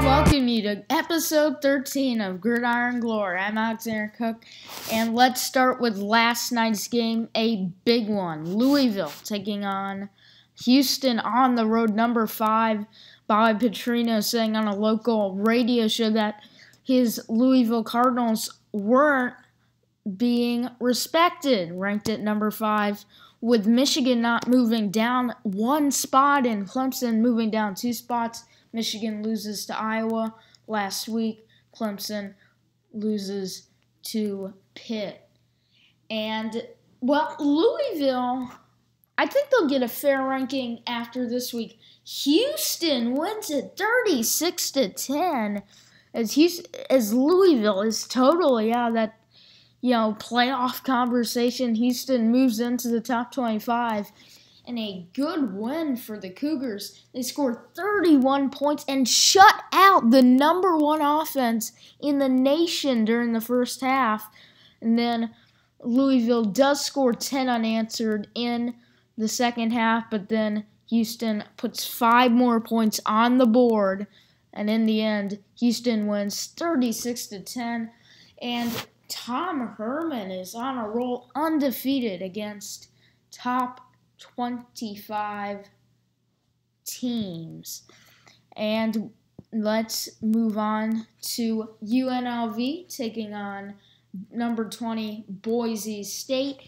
welcome you to episode 13 of Gridiron Glory. I'm Alexander Cook, and let's start with last night's game, a big one. Louisville taking on Houston on the road, number 5. Bobby Petrino saying on a local radio show that his Louisville Cardinals weren't being respected, ranked at number 5, with Michigan not moving down one spot and Clemson moving down 2 spots. Michigan loses to Iowa last week. Clemson loses to Pitt. And, well, Louisville, I think they'll get a fair ranking after this week. Houston wins it 36-10 as Louisville is totally out of that, playoff conversation. Houston moves into the top 25. And a good win for the Cougars. They scored 31 points and shut out the number 1 offense in the nation during the first half. And then Louisville does score 10 unanswered in the second half, but then Houston puts 5 more points on the board. And in the end, Houston wins 36-10. And Tom Herman is on a roll, undefeated against top 25 teams. And let's move on to UNLV taking on number 20 Boise State.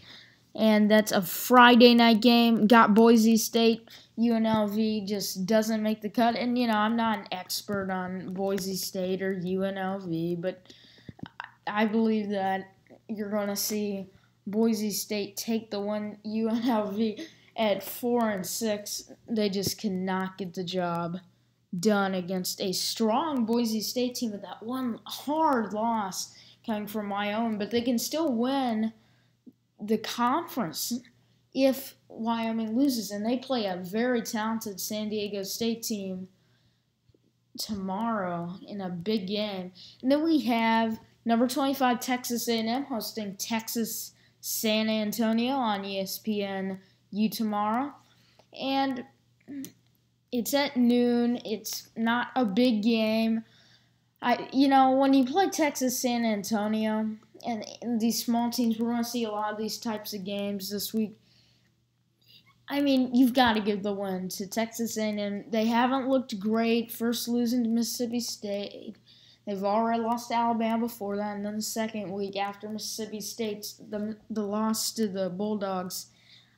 And that's a Friday night game. Got Boise State. UNLV just doesn't make the cut. And, I'm not an expert on Boise State or UNLV, but I believe that you're going to see Boise State take the one. UNLV at 4-6, they just cannot get the job done against a strong Boise State team with that one hard loss coming from Wyoming. But they can still win the conference if Wyoming loses. And they play a very talented San Diego State team tomorrow in a big game. And then we have number 25 Texas A&M hosting Texas San Antonio on ESPNU tomorrow. And it's at noon. It's not a big game. When you play Texas San Antonio and these small teams, we're going to see a lot of these types of games this week. You've got to give the win to Texas A&M. They haven't looked great. First losing to Mississippi State. They've already lost to Alabama before that, and then the second week after Mississippi State's the loss to the Bulldogs,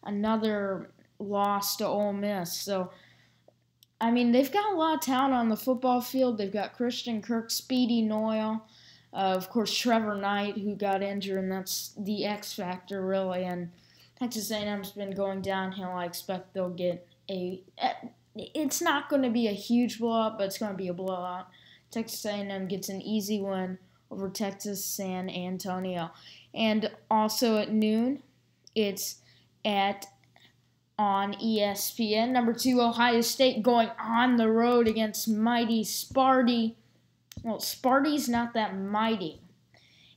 another loss to Ole Miss. So, they've got a lot of talent on the football field. They've got Christian Kirk, Speedy Noyle, of course Trevor Knight, who got injured, and that's the X factor really. And Texas A&M's been going downhill. I expect they'll get it's not going to be a huge blowout, but it's going to be a blowout. Texas A&M gets an easy win over Texas San Antonio. And also at noon, it's on ESPN. Number 2, Ohio State going on the road against mighty Sparty. Well, Sparty's not that mighty.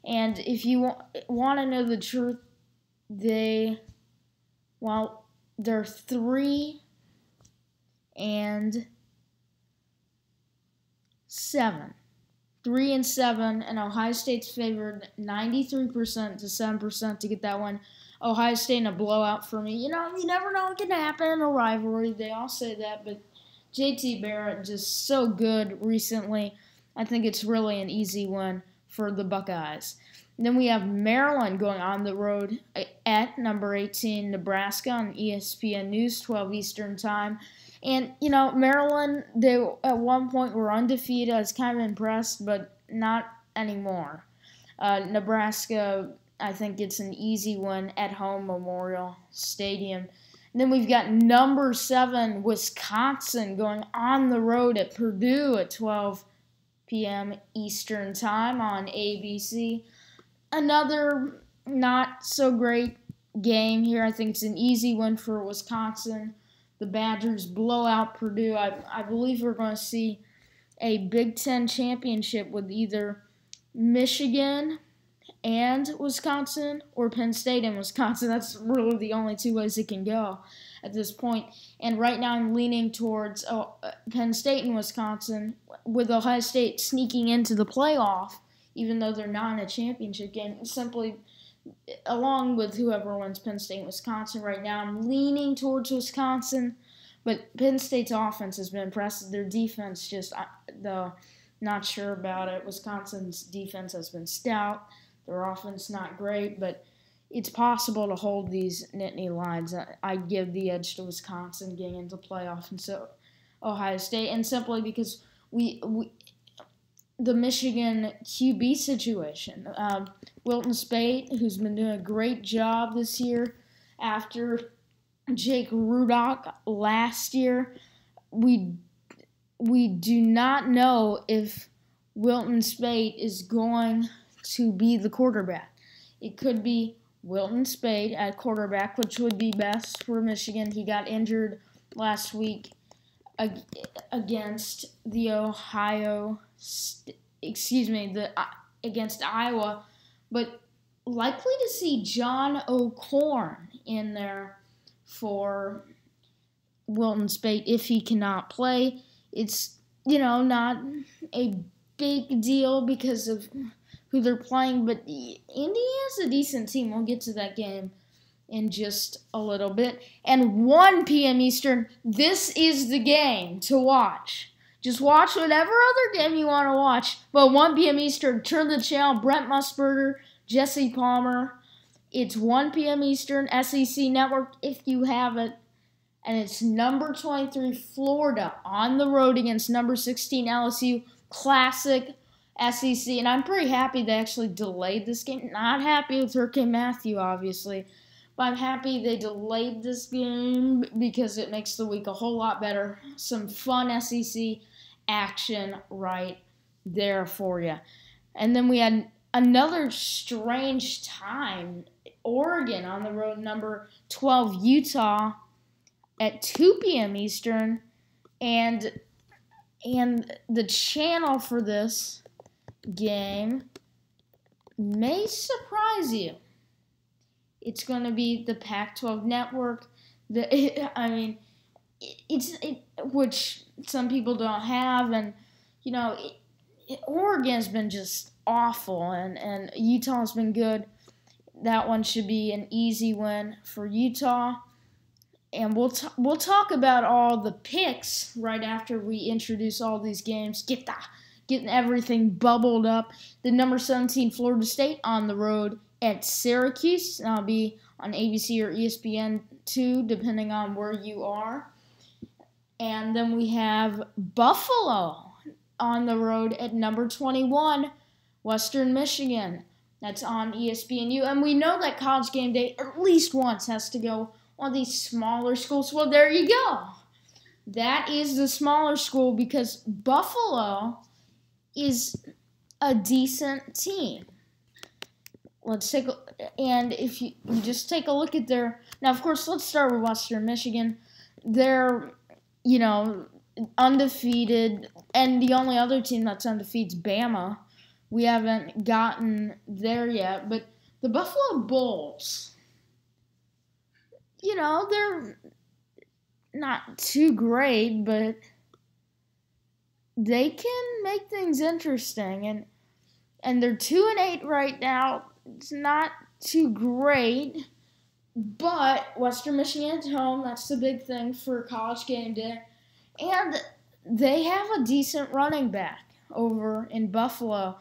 And if you want to know the truth, they're 3-7. 3-7, and Ohio State's favored 93% to 7% to get that one. Ohio State in a blowout for me. You never know what can happen in a rivalry. They all say that, but JT Barrett just so good recently. I think it's really an easy one for the Buckeyes. And then we have Maryland going on the road at number 18 Nebraska on ESPN News, 12 Eastern Time. And, Maryland, they at one point were undefeated. I was kind of impressed, but not anymore. Nebraska, I think it's an easy one at home, Memorial Stadium. And then we've got number 7, Wisconsin, going on the road at Purdue at 12 p.m. Eastern Time on ABC. Another not so great game here. I think it's an easy one for Wisconsin. The Badgers blow out Purdue. I believe we're going to see a Big Ten championship with either Michigan and Wisconsin or Penn State and Wisconsin. That's really the only 2 ways it can go. at this point. And right now I'm leaning towards Penn State and Wisconsin, with Ohio State sneaking into the playoff, even though they're not in a championship game, simply along with whoever wins Penn State and Wisconsin. Right now I'm leaning towards Wisconsin, but Penn State's offense has been impressive. Their defense just, not sure about it. Wisconsin's defense has been stout. Their offense not great, but it's possible to hold these Nittany Lions. I give the edge to Wisconsin getting into playoff, and so Ohio State, and simply because the Michigan QB situation. Wilton Speight, who's been doing a great job this year after Jake Rudock last year. We do not know if Wilton Speight is going to be the quarterback. It could be Wilton Speight at quarterback, which would be best for Michigan. He got injured last week against the against Iowa, but likely to see John O'Korn in there for Wilton Speight if he cannot play. It's, not a big deal because of who they're playing, but Indy is a decent team. We'll get to that game in just a little bit. And 1 p.m. Eastern, this is the game to watch. Just watch whatever other game you want to watch. But 1 p.m. Eastern, turn the channel. Brent Musburger, Jesse Palmer. It's 1 p.m. Eastern, SEC Network, if you have it. And it's number 23, Florida, on the road against number 16, LSU. Classic SEC. And I'm pretty happy they actually delayed this game. Not happy with Hurricane Matthew, obviously. But I'm happy they delayed this game because it makes the week a whole lot better. Some fun SEC action right there for you. And then we had another strange time. Oregon on the road, number 12, Utah, at 2 p.m. Eastern. And the channel for this game may surprise you. It's going to be the Pac-12 Network. Which some people don't have, and Oregon's been just awful, and Utah's been good. That one should be an easy win for Utah. And we'll talk about all the picks right after we introduce all these games. Getting everything bubbled up. The number 17 Florida State on the road at Syracuse. That'll be on ABC or ESPN2, depending on where you are. And then we have Buffalo on the road at number 21, Western Michigan. That's on ESPNU. And we know that College Game Day at least once has to go on these smaller schools. Well, there you go. That is the smaller school because Buffalo is a decent team. And if you just take a look at their, now of course let's start with Western Michigan. They're, undefeated, and the only other team that's undefeated is Bama. We haven't gotten there yet, but the Buffalo Bulls, they're not too great, but they can make things interesting, and they're 2-8 right now. It's not too great, but Western Michigan at home, that's the big thing for College Game Day. And they have a decent running back over in Buffalo.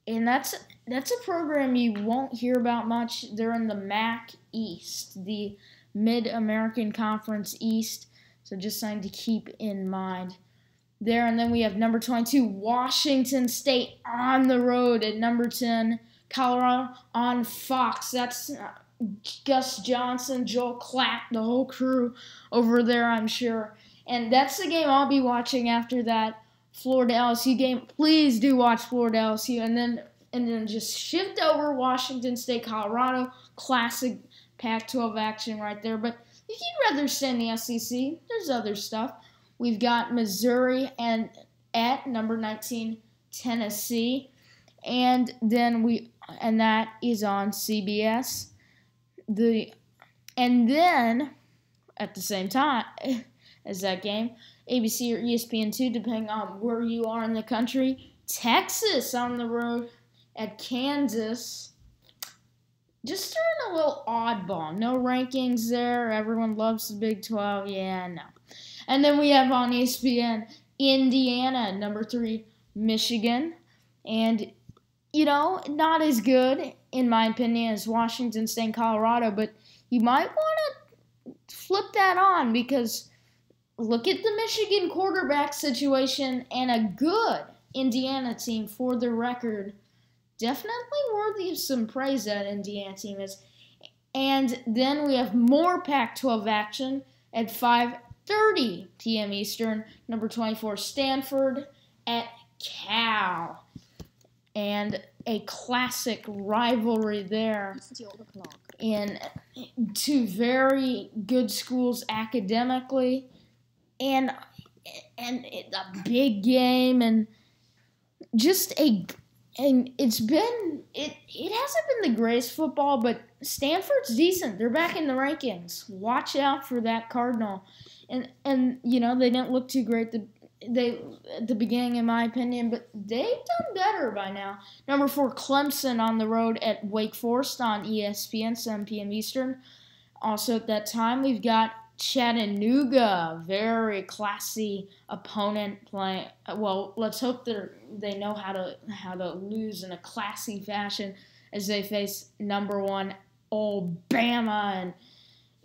And that's a program you won't hear about much. They're in the MAC East, the Mid-American Conference East. So just something to keep in mind there. And then we have number 22, Washington State on the road at number 10, Colorado on Fox. That's Gus Johnson, Joel Klatt, the whole crew over there, I'm sure. And that's the game I'll be watching after that Florida LSU game. Please do watch Florida LSU, and then just shift over Washington State, Colorado. Classic Pac-12 action right there. But if you'd rather stay in the SEC, there's other stuff. We've got Missouri and at number 19, Tennessee, and that is on CBS. And then at the same time as that game. ABC or ESPN2, depending on where you are in the country. Texas on the road at Kansas. Just doing a little oddball. No rankings there. Everyone loves the Big 12. Yeah, no. And then we have on ESPN, Indiana, number 3, Michigan. And, not as good, in my opinion, as Washington State and Colorado. But you might want to flip that on because look at the Michigan quarterback situation and a good Indiana team for the record. Definitely worthy of some praise that Indiana team is. And then we have more Pac-12 action at 5:30 p.m. Eastern. Number 24, Stanford at Cal. And a classic rivalry there. And two very good schools academically. And a big game. And just And it hasn't been the greatest football, but Stanford's decent. They're back in the rankings. Watch out for that Cardinal. And they didn't look too great at the beginning, in my opinion, but they've done better by now. Number 4, Clemson on the road at Wake Forest on ESPN, 7 p.m. Eastern. Also at that time, we've got Chattanooga, very classy opponent playing. Well, let's hope they know how to lose in a classy fashion as they face number 1 Alabama and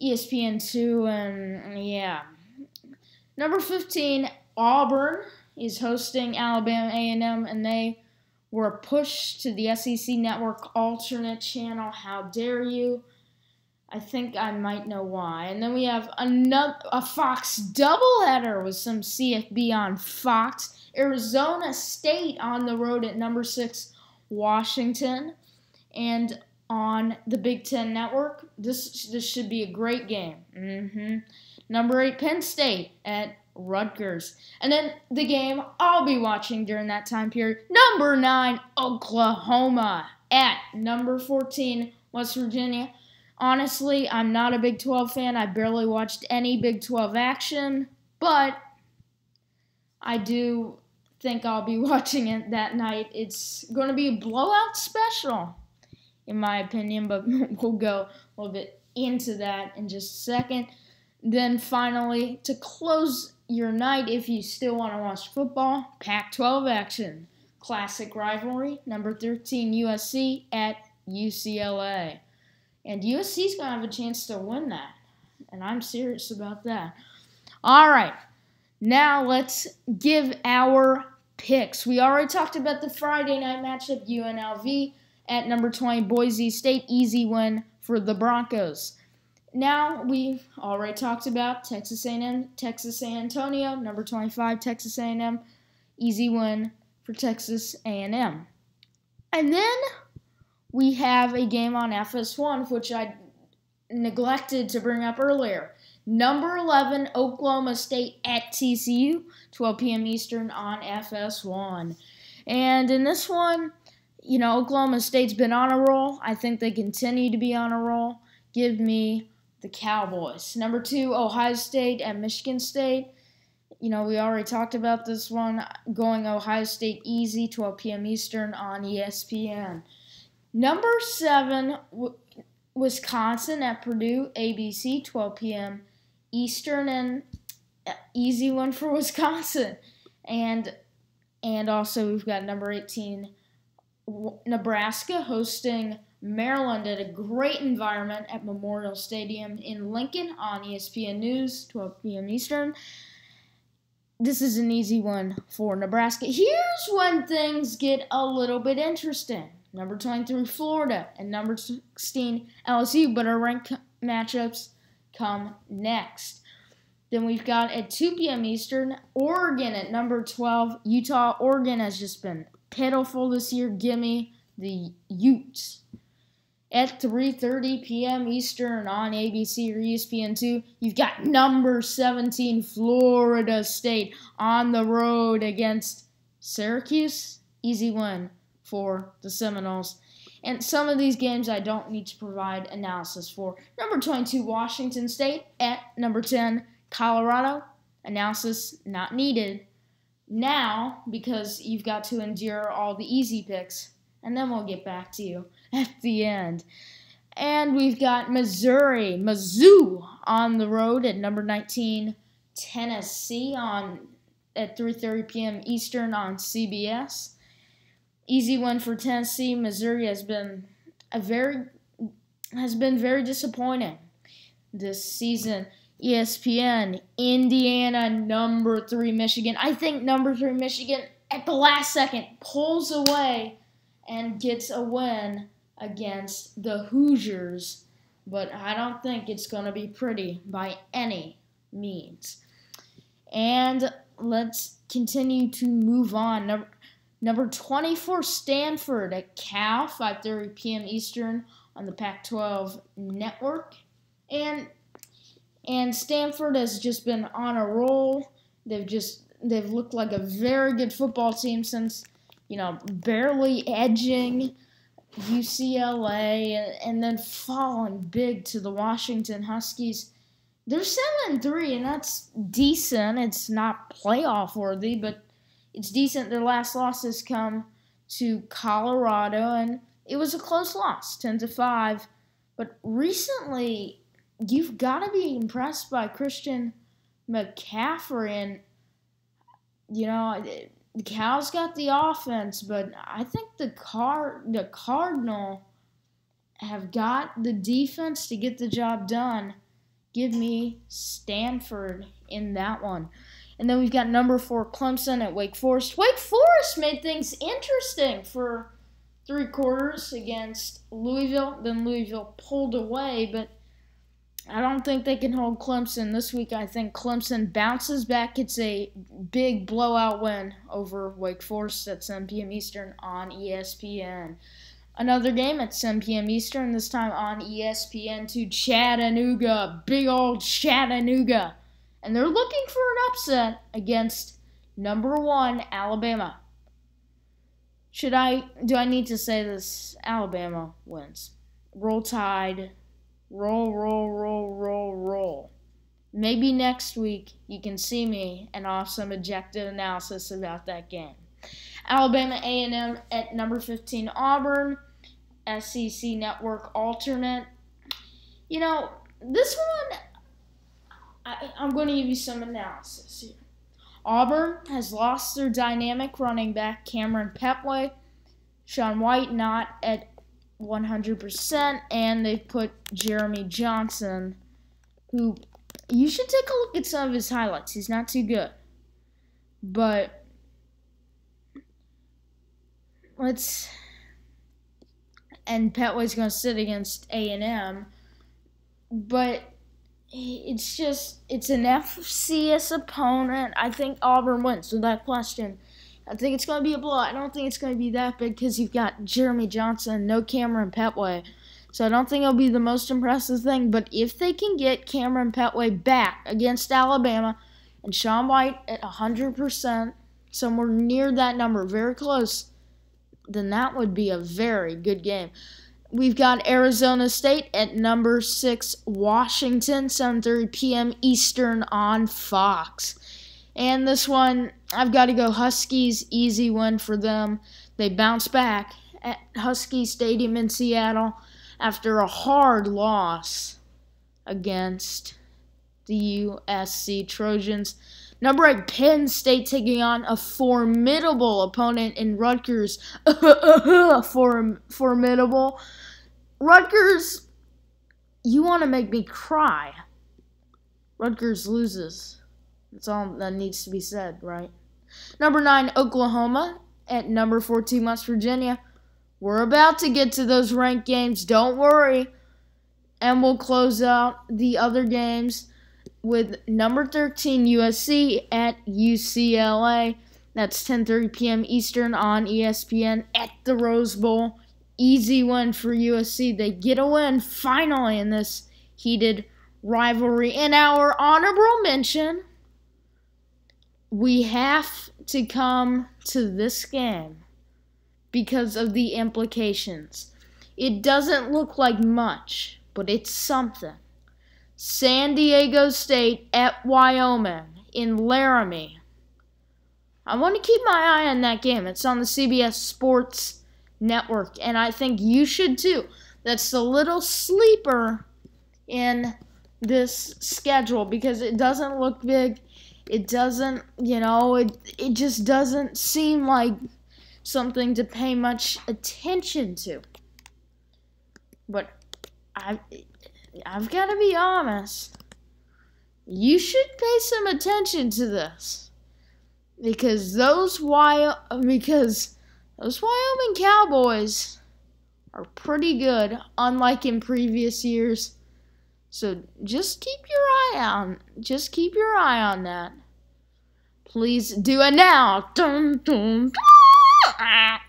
ESPN2, and yeah. Number 15, Auburn is hosting Alabama A&M, and they were pushed to the SEC Network alternate channel. How dare you? I think I might know why. And then we have a Fox doubleheader with some CFB on Fox. Arizona State on the road at number 6, Washington. And on the Big Ten Network, this should be a great game. Number 8, Penn State at Rutgers. And then the game I'll be watching during that time period, number 9, Oklahoma at number 14, West Virginia. Honestly, I'm not a Big 12 fan. I barely watched any Big 12 action, but I do think I'll be watching it that night. It's going to be a blowout special, in my opinion, but we'll go a little bit into that in just a second. Then finally, to close your night, if you still want to watch football, Pac-12 action. Classic rivalry, number 13, USC at UCLA. And USC's going to have a chance to win that. And I'm serious about that. All right. Now let's give our picks. We already talked about the Friday night matchup, UNLV at number 20, Boise State. Easy win for the Broncos. Now we've already talked about Texas A&M, Texas San Antonio, number 25, Texas A&M. Easy win for Texas A&M. And then we have a game on FS1, which I neglected to bring up earlier. Number 11, Oklahoma State at TCU, 12 p.m. Eastern on FS1. And in this one, Oklahoma State's been on a roll. I think they continue to be on a roll. Give me the Cowboys. Number 2, Ohio State at Michigan State. We already talked about this one. Going Ohio State easy, 12 p.m. Eastern on ESPN. Number 7, Wisconsin at Purdue, ABC, 12 p.m. Eastern, and easy one for Wisconsin. And also we've got number 18, Nebraska hosting Maryland at a great environment at Memorial Stadium in Lincoln on ESPN News, 12 p.m. Eastern. This is an easy one for Nebraska. Here's when things get a little bit interesting. Number 23, Florida, and number 16, LSU, but our ranked matchups come next. Then we've got at 2 p.m. Eastern, Oregon at number 12, Utah. Oregon has just been pitiful this year. Give me the Utes. At 3:30 p.m. Eastern on ABC or ESPN2, you've got number 17, Florida State, on the road against Syracuse. Easy win for the Seminoles. And some of these games I don't need to provide analysis for. Number 22, Washington State at number 10, Colorado. Analysis not needed now because you've got to endure all the easy picks. And then we'll get back to you at the end. And we've got Missouri, Mizzou on the road at number 19, Tennessee at 3:30 p.m. Eastern on CBS. Easy win for Tennessee. Missouri has been very disappointing this season. ESPN, Indiana, number 3 Michigan. I think number 3 Michigan at the last second pulls away and gets a win against the Hoosiers, but I don't think it's going to be pretty by any means. And let's continue to move on. Number 24, Stanford at Cal, 5:30 p.m. Eastern on the Pac-12 network. And Stanford has just been on a roll. They've looked like a very good football team since, barely edging UCLA and then falling big to the Washington Huskies. They're 7-3, and that's decent. It's not playoff worthy, but it's decent. Their last losses come to Colorado, and it was a close loss, 10-5. But recently, you've got to be impressed by Christian McCaffrey, and the Cows got the offense, but I think the Cardinal have got the defense to get the job done. Give me Stanford in that one. And then we've got number 4, Clemson at Wake Forest. Wake Forest made things interesting for 3 quarters against Louisville. Then Louisville pulled away, but I don't think they can hold Clemson this week. I think Clemson bounces back. It's a big blowout win over Wake Forest at 7 p.m. Eastern on ESPN. Another game at 7 p.m. Eastern, this time on ESPN2, Chattanooga, big old Chattanooga. And they're looking for an upset against number 1, Alabama. Do I need to say this? Alabama wins. Roll Tide. Roll, roll, roll, roll, roll. Maybe next week you can see me and I'll have some objective analysis about that game. Alabama A&M at number 15, Auburn, SEC Network alternate. This one, I'm going to give you some analysis here. Auburn has lost their dynamic running back, Cameron Petway. Sean White not at 100%, and they've put Jeremy Johnson, who you should take a look at some of his highlights. He's not too good. But and Petway's going to sit against A&M, but it's an FCS opponent. I think Auburn wins without question. I think it's going to be a blowout. I don't think it's going to be that big because you've got Jeremy Johnson, no Cameron Petway. So I don't think it'll be the most impressive thing. But if they can get Cameron Petway back against Alabama and Sean White at 100%, somewhere near that number, very close, then that would be a very good game. We've got Arizona State at number 6, Washington, 7:30 p.m. Eastern on Fox. And this one, I've got to go Huskies, easy win for them. They bounce back at Husky Stadium in Seattle after a hard loss against the USC Trojans. Number 8, Penn State taking on a formidable opponent in Rutgers. Formidable. Rutgers, you want to make me cry. Rutgers loses. That's all that needs to be said, right? Number 9, Oklahoma at number 14, West Virginia. We're about to get to those ranked games. Don't worry. And we'll close out the other games with number 13, USC at UCLA. That's 10:30 p.m. Eastern on ESPN at the Rose Bowl. Easy win for USC. They get a win finally in this heated rivalry. In our honorable mention, we have to come to this game because of the implications. It doesn't look like much, but it's something. San Diego State at Wyoming in Laramie. I want to keep my eye on that game. It's on the CBS Sports Network, and I think you should too. That's the little sleeper in this schedule because it doesn't look big. It doesn't, it just doesn't seem like something to pay much attention to. But I've got to be honest. You should pay some attention to this. Because those Wyoming Cowboys are pretty good, unlike in previous years. So just keep your eye on that. Please do it now. Dun, dun, dun.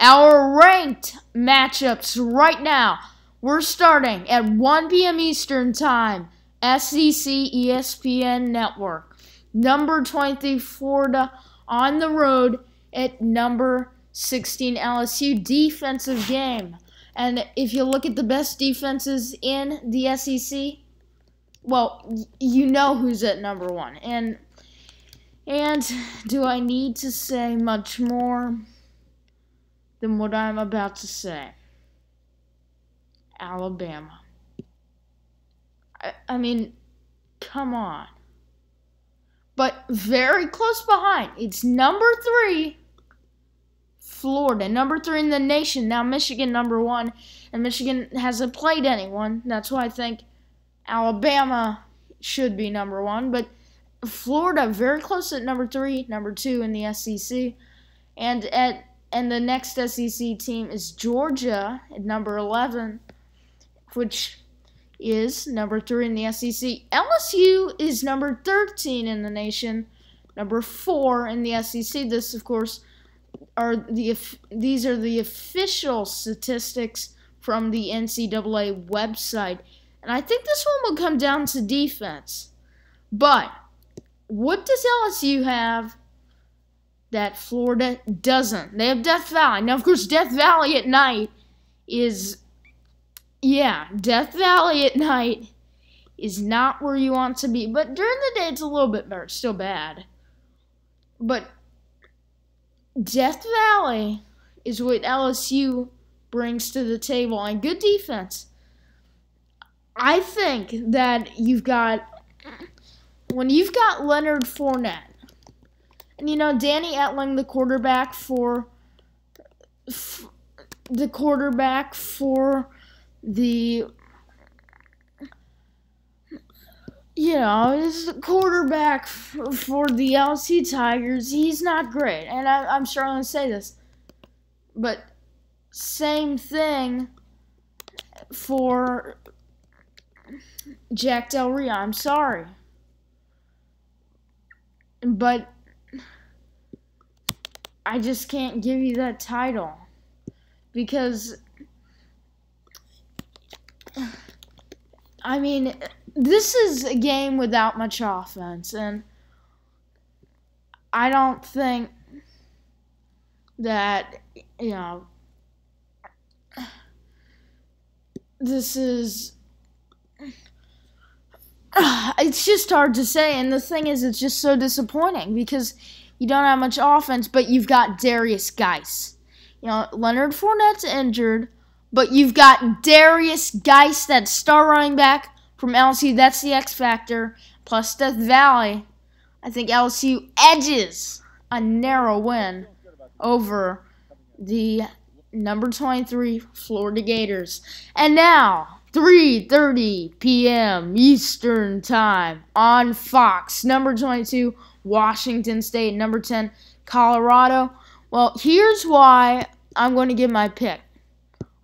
Our ranked matchups right now. We're starting at 1 p.m. Eastern Time, SEC ESPN Network. Number 23, Florida, on the road at number 16, LSU. Defensive game. And if you look at the best defenses in the SEC, well, you know who's at number 1. And do I need to say much more than what I'm about to say? Alabama. I mean, come on. But very close behind. It's number 3, Florida. Number 3 in the nation. Now Michigan number 1. And Michigan hasn't played anyone. That's why I think Alabama should be number 1. But Florida very close at number 3, number 2 in the SEC. And the next SEC team is Georgia at number 11, which is number 3 in the SEC. LSU is number 13 in the nation, number 4 in the SEC. This, of course, these are the official statistics from the NCAA website. And I think this one will come down to defense. But what does LSU have that Florida doesn't? They have Death Valley. Now, of course, Death Valley at night is... Yeah, Death Valley at night is not where you want to be. But during the day, it's a little bit better. It's still bad. But Death Valley is what LSU brings to the table. And good defense. I think that when you've got Leonard Fournette, and Danny Etling, the quarterback for the LSU Tigers. He's not great, and I'm struggling to say this, but same thing for Jack Del Rio. I'm sorry, but I just can't give you that title because I mean, this is a game without much offense, and I don't think that, this is, it's just hard to say, and the thing is, it's just so disappointing, because you don't have much offense, but you've got Darius Geis. Leonard Fournette's injured, but you've got Darius Geis, that star running back from LSU. That's the X factor. Plus Death Valley. I think LSU edges a narrow win over the number 23 Florida Gators. And now, 3:30 p.m. Eastern Time on Fox. Number 22, Washington State. Number 10, Colorado. Well, here's why I'm going to give my pick.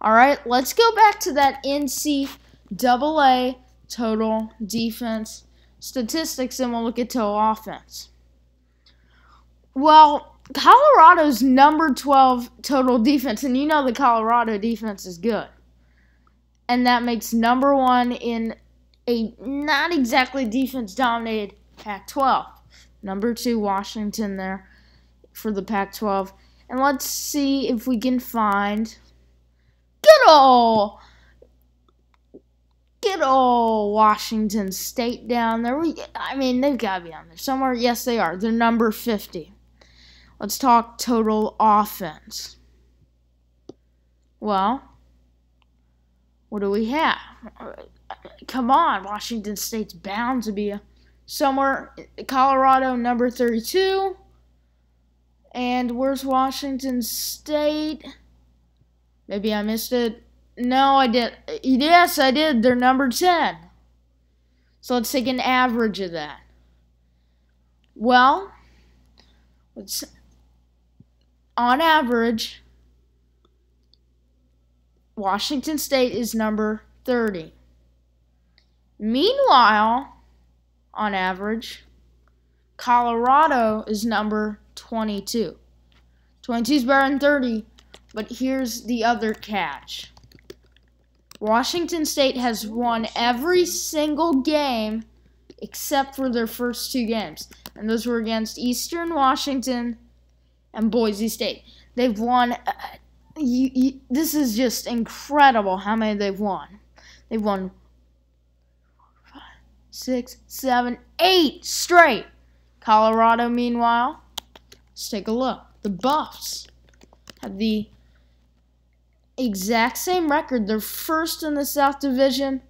All right, let's go back to that NCAA total defense statistics, and we'll look at total offense. Well, Colorado's number 12 total defense, and the Colorado defense is good. And that makes number 1 in a not exactly defense-dominated Pac-12. Number 2, Washington there for the Pac-12. And let's see if we can find... Good old Washington State down there. I mean, they've got to be on there somewhere. Yes, they are. They're number 50. Let's talk total offense. Well, what do we have? Come on, Washington State's bound to be somewhere. Colorado, number 32. And where's Washington State? Maybe I missed it. No, I did. Yes, I did. They're number 10. So let's take an average of that. Well, on average, Washington State is number 30. Meanwhile, on average, Colorado is number 22. 22 is better than 30, but here's the other catch. Washington State has won every single game except for their first 2 games, and those were against Eastern Washington and Boise State. They've won. This is just incredible how many they've won. They've won 5, 6, 7, 8 straight. Colorado, meanwhile, let's take a look. The Buffs have the exact same record. They're first in the South Division.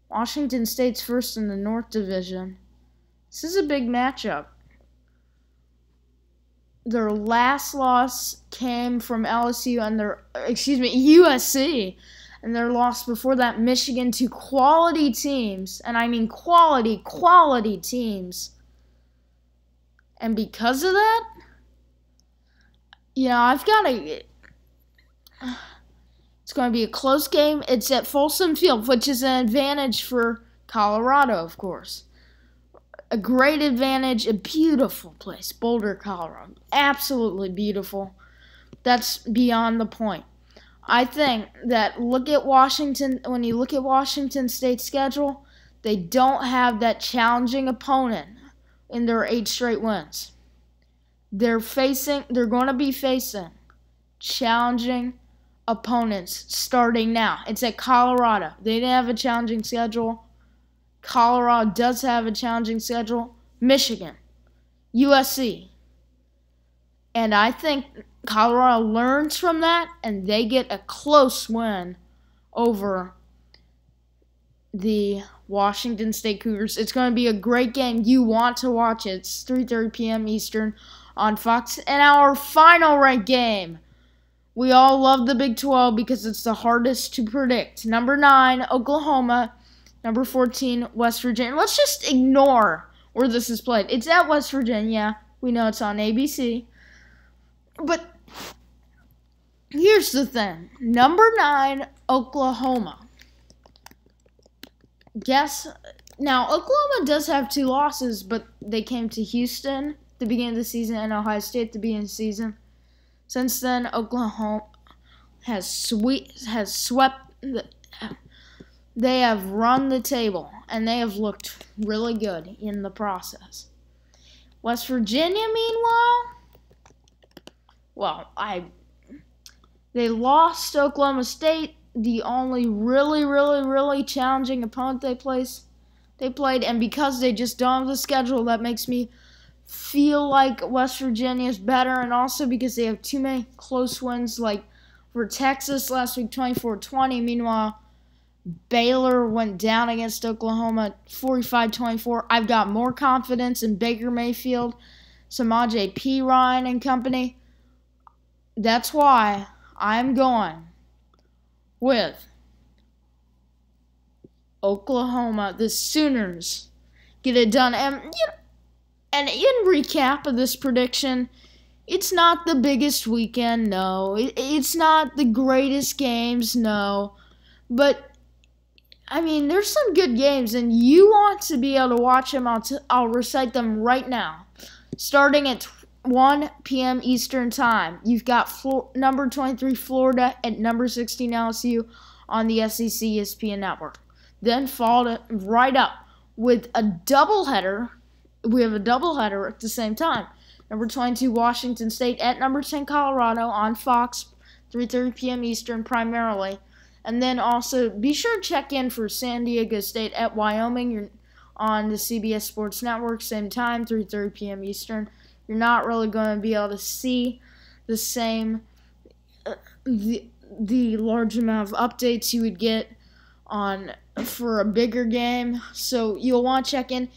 Washington State's first in the North Division. This is a big matchup. Their last loss came from LSU and USC. And their loss before that, Michigan, to quality teams. And I mean quality teams. And because of that, I've got to... It's going to be a close game. It's at Folsom Field, which is an advantage for Colorado, of course. A great advantage, a beautiful place, Boulder, Colorado. Absolutely beautiful. That's beyond the point. I think that when you look at Washington State's schedule, they don't have that challenging opponent in their 8 straight wins. They're going to be facing challenging opponents starting now. It's at Colorado. They didn't have a challenging schedule. Colorado does have a challenging schedule. Michigan, USC. And I think Colorado learns from that, and they get a close win over the Washington State Cougars. It's going to be a great game. You want to watch it. It's 3:30 p.m. Eastern on Fox. And our final ranked game. We all love the Big 12 because it's the hardest to predict. Number 9, Oklahoma. Number 14, West Virginia. Let's just ignore where this is played. It's at West Virginia. We know it's on ABC. But here's the thing. Number 9, Oklahoma. Now, Oklahoma does have 2 losses, but they came to Houston at the beginning of the season and Ohio State at the beginning of the season. Since then, Oklahoma has swept. They have run the table, and they have looked really good in the process. West Virginia, meanwhile, they lost to Oklahoma State, the only really challenging opponent they played, and because they just don't have the schedule, that makes me feel like West Virginia is better, and also because they have too many close wins, like for Texas last week, 24-20. Meanwhile, Baylor went down against Oklahoma 45-24. I've got more confidence in Baker Mayfield, Samaje Perine and company. That's why I'm going with Oklahoma. The Sooners get it done. And in recap of this prediction, it's not the biggest weekend, no. It's not the greatest games, no. But, I mean, there's some good games, and you want to be able to watch them. I'll recite them right now. Starting at 1 p.m. Eastern Time, you've got number 23 Florida at number 16 LSU on the SEC ESPN Network. Then followed right up with a doubleheader. We have a doubleheader at the same time. Number 22, Washington State at number 10, Colorado on Fox, 3:30 p.m. Eastern primarily. And then also be sure to check in for San Diego State at Wyoming. You're on the CBS Sports Network, same time, 3:30 p.m. Eastern. You're not really going to be able to see the same the large amount of updates you would get on for a bigger game. So you'll want to check in.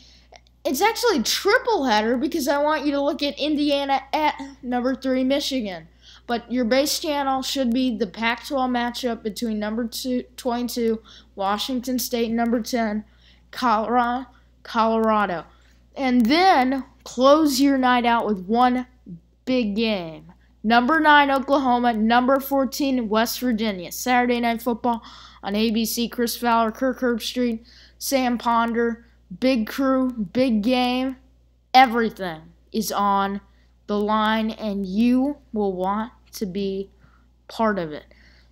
It's actually triple header because I want you to look at Indiana at number 3 Michigan. But your base channel should be the Pac-12 matchup between number 22 Washington State and number 10 Colorado. And then close your night out with one big game. Number 9 Oklahoma, number 14 West Virginia. Saturday Night Football on ABC. Chris Fowler, Kirk Herbstreit, Sam Ponder. Big crew, big game. Everything is on the line, and you will want to be part of it.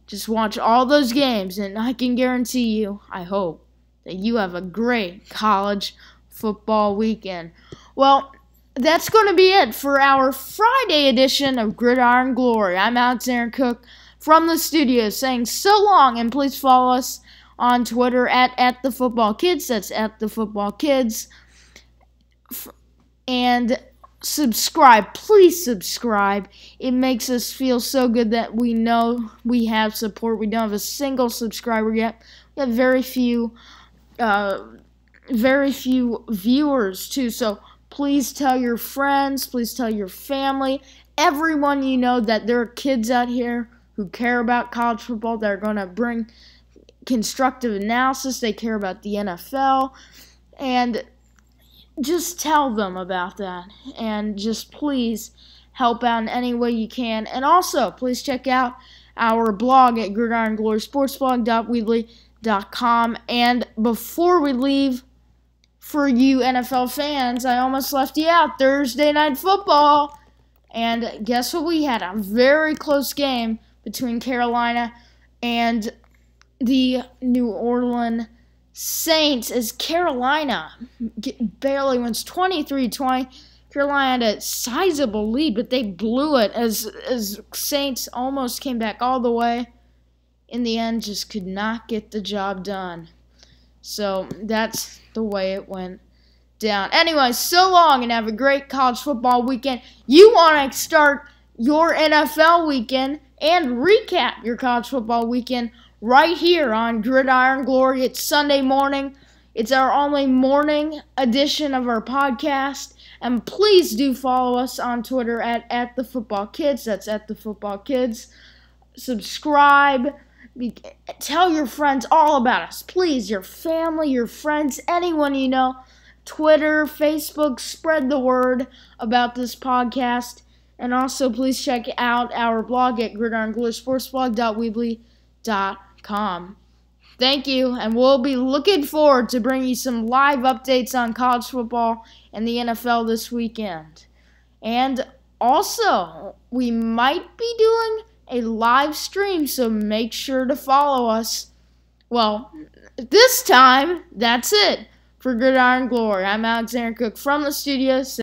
Just watch all those games, and I can guarantee you, I hope, that you have a great college football weekend. Well, that's going to be it for our Friday edition of Gridiron Glory. I'm Alexander Cook from the studio saying so long, and please follow us on Twitter at @thefootballkids. That's @thefootballkids. And subscribe. Please subscribe. It makes us feel so good that we know we have support. We don't have a single subscriber yet. We have very few viewers too. So please tell your friends. Please tell your family. Everyone you know that there are kids out here who care about college football that are going to bring constructive analysis. They care about the NFL, and just tell them about that, and just please help out in any way you can. And also, please check out our blog at gridironglorysportsblog.weebly.com. And before we leave, for you NFL fans, I almost left you out. Thursday Night Football, and guess what? We had a very close game between Carolina and the New Orleans Saints, as Carolina barely wins 23-20. Carolina had a sizable lead, but they blew it as Saints almost came back all the way. In the end, just could not get the job done. So that's the way it went down. Anyway, so long, and have a great college football weekend. You want to start your NFL weekend and recap your college football weekend right here on Gridiron Glory. It's Sunday morning. It's our only morning edition of our podcast. And please do follow us on Twitter at @thefootballkids. That's @thefootballkids. Subscribe. Tell your friends all about us. Please, your family, your friends, anyone you know. Twitter, Facebook, spread the word about this podcast. And also, please check out our blog at gridironglorysportsblog.weebly.com. Thank you, and we'll be looking forward to bringing you some live updates on college football and the NFL this weekend. And also, we might be doing a live stream, so make sure to follow us. Well, this time, that's it for Gridiron Glory. I'm Alexander Cook from the studio.